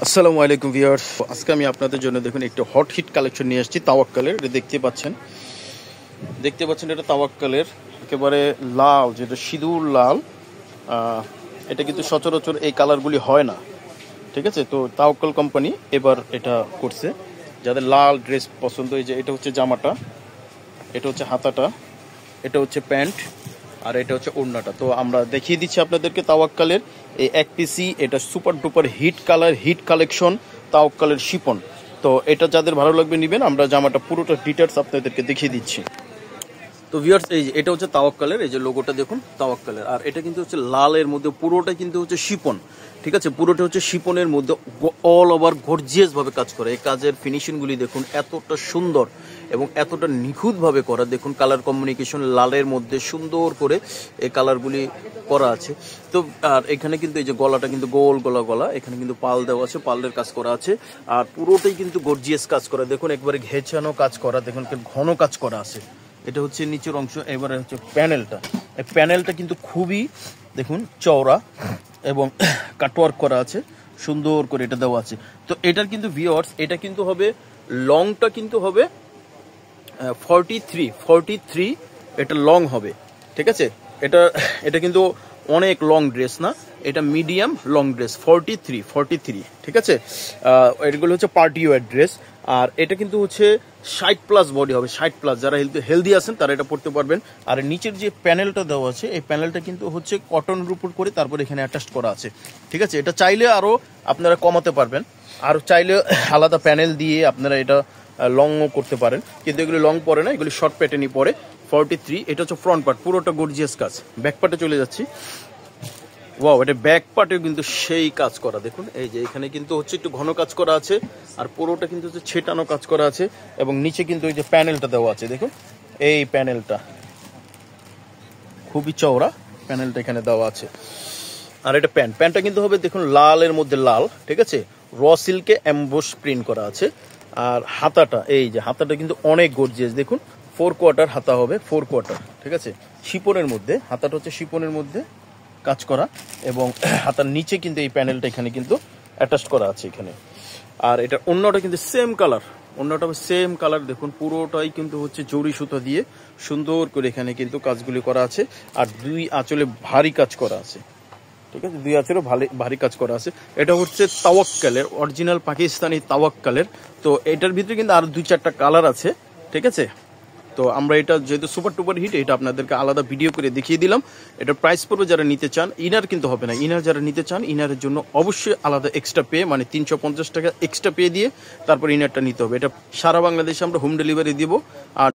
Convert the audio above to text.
আসসালামু আলাইকুম ভিউয়ার্স, আজকে আমি আপনাদের জন্য দেখুন একটা হট হিট কালেকশন নিয়ে আসছি তাওয়াক্কালের। এটা দেখতে পাচ্ছেন এটা তাওয়াক্কালের একেবারে লাল, যেটা সিঁদুর লাল। এটা কিন্তু সচরাচর এই কালারগুলি হয় না, ঠিক আছে। তো তাওয়াক্কাল কোম্পানি এবার এটা করছে। যাদের লাল ড্রেস পছন্দ, এই যে এটা হচ্ছে জামাটা, এটা হচ্ছে হাতাটা, এটা হচ্ছে প্যান্ট, আর এটা হচ্ছে ওড়নাটা। তো আমরা দেখিয়ে দিচ্ছি আপনাদেরকে তাওয়াক্কালের এই এক পিসি। এটা super duper hit colour, hit collection, তাওয়াক্কালের শিপন। তো এটা যাদের ভালো লাগবে নেবেন। আমরা জামাটা পুরোটা ডিটেলস আপনাদেরকে দেখিয়ে দিচ্ছি। তো ভিউয়ার্স, এই যে এটা হচ্ছে তাওয়াক্কালের, এই যে লোগোটা দেখুন তাওয়াক্কালের। আর এটা কিন্তু হচ্ছে লালের মধ্যে, পুরোটা কিন্তু হচ্ছে শিপন, ঠিক আছে। পুরোটা হচ্ছে শিপনের মধ্যে অল ওভার গর্জিয়াস ভাবে কাজ করে। এই কাজের ফিনিশিংগুলি দেখুন, এতটা সুন্দর এবং এতটা নিখুঁতভাবে করা। দেখুন কালার কমিউনিকেশন লালের মধ্যে সুন্দর করে এই কালারগুলি করা আছে। তো আর এখানে কিন্তু এই যে গলাটা কিন্তু গোল গলা, এখানে কিন্তু পাল দেওয়া আছে, পালের কাজ করা আছে। আর পুরোটাই কিন্তু গর্জিয়াস কাজ করা। দেখুন একবারে ঘেঁচানো কাজ করা, দেখুন ঘন কাজ করা আছে। এটা হচ্ছে নিচের অংশ। এবারে হচ্ছে প্যানেলটা। এই প্যানেলটা কিন্তু খুবই দেখুন চওড়া এবং কাটওয়ার্ক করা আছে, সুন্দর করে এটা দেওয়া আছে। তো এটার কিন্তু ভিউয়ার্স, এটা কিন্তু হবে লংটা কিন্তু হবে 43 এটা লং হবে, ঠিক আছে। এটা কিন্তু অনেক লং ড্রেস না, এটা মিডিয়াম লং ড্রেস 43, ঠিক আছে। এগুলো হচ্ছে পার্টি ওয়্যার ড্রেস। আর এটা কিন্তু হচ্ছে 60+ বডি হবে, 60+। যারা হেলদি আছেন তারা এটা পড়তে পারবেন। আর নিচের যে প্যানেলটা দেওয়া আছে, এই প্যানেলটা কিন্তু হচ্ছে কটনের উপর করে তারপর এখানে অ্যাটাচ করা আছে, ঠিক আছে। এটা চাইলে আরও আপনারা কমাতে পারবেন, আর চাইলে আলাদা প্যানেল দিয়ে আপনারা এটা লংও করতে পারেন, কিন্তু এগুলি লং পরে না, এগুলি শর্ট প্যাটার্নই পরে। 43। এটা হচ্ছে ফ্রন্ট পার্ট, পুরোটা গর্জিয়াস কাজ। ব্যাক পার্টে চলে যাচ্ছি। ওয়াও, এটা ব্যাক পার্টেও কিন্তু সেই কাজ করা। দেখুন এই যে এখানে কিন্তু হচ্ছে একটু ঘন কাজ করা আছে, আর পুরোটা কিন্তু হচ্ছে ছেটানো কাজ করা আছে। এবং নিচে কিন্তু এই যে প্যানেলটা দেওয়া আছে, দেখুন এই প্যানেলটা খুবই চওড়া, প্যানেলটা এখানে দেওয়া আছে। আর এটা প্যান্টটা কিন্তু হবে দেখুন লালের মধ্যে লাল, ঠিক আছে। র সিল্কে এমবোস প্রিন্ট করা আছে। আর হাতাটা, এই যে হাতাটা কিন্তু অনেক গর্জিয়াস। দেখুন 4 কোয়ার্টার হাতা হবে, 4 কোয়ার্টার, ঠিক আছে। শিপনের মধ্যে হাতাটা হচ্ছে শিপনের মধ্যে কাজ করা। এবং হাতার নিচে কিন্তু এই প্যানেলটা এখানে কিন্তু অ্যাটাচ করা আছে এখানে। আর এটা অন্যটা কিন্তু সেম কালার, অন্যটা সেম কালার। দেখুন পুরোটাই কিন্তু হচ্ছে জরি সুতা দিয়ে সুন্দর করে এখানে কিন্তু কাজগুলি করা আছে। আর দুই আঁচলে ভারী কাজ করা আছে, ঠিক আছে। দুই আঁচলে ভারী কাজ করা আছে। এটা হচ্ছে তাওয়াক্কালের অরিজিনাল পাকিস্তানি তাওয়াক্কালের। তো এটার ভিতরে কিন্তু আর 2-4টা কালার আছে, ঠিক আছে। তো আমরা এটা যেহেতু সুপার টুপার হিট, এটা আপনাদেরকে আলাদা ভিডিও করে দেখিয়ে দিলাম। এটার প্রাইস পড়বে, যারা নিতে চান, ইনার কিন্তু হবে না, ইনার যারা নিতে চান ইনারের জন্য অবশ্যই আলাদা এক্সট্রা পে, মানে 350 টাকা এক্সট্রা পে দিয়ে তারপর ইনারটা নিতে হবে। এটা সারা বাংলাদেশে আমরা হোম ডেলিভারি দিব। আর